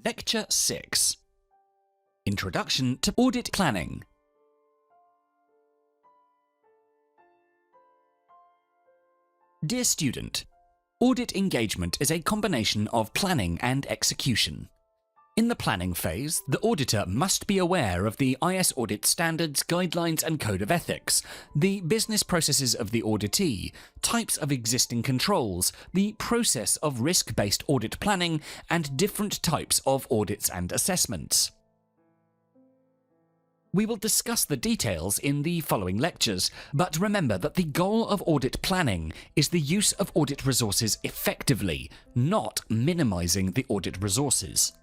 Lecture 6. Introduction to Audit Planning. Dear student, audit engagement is a combination of planning and execution. In the planning phase, the auditor must be aware of the IS audit standards, guidelines and code of ethics, the business processes of the auditee, types of existing controls, the process of risk-based audit planning, and different types of audits and assessments. We will discuss the details in the following lectures, but remember that the goal of audit planning is the use of audit resources effectively, not minimizing the audit resources.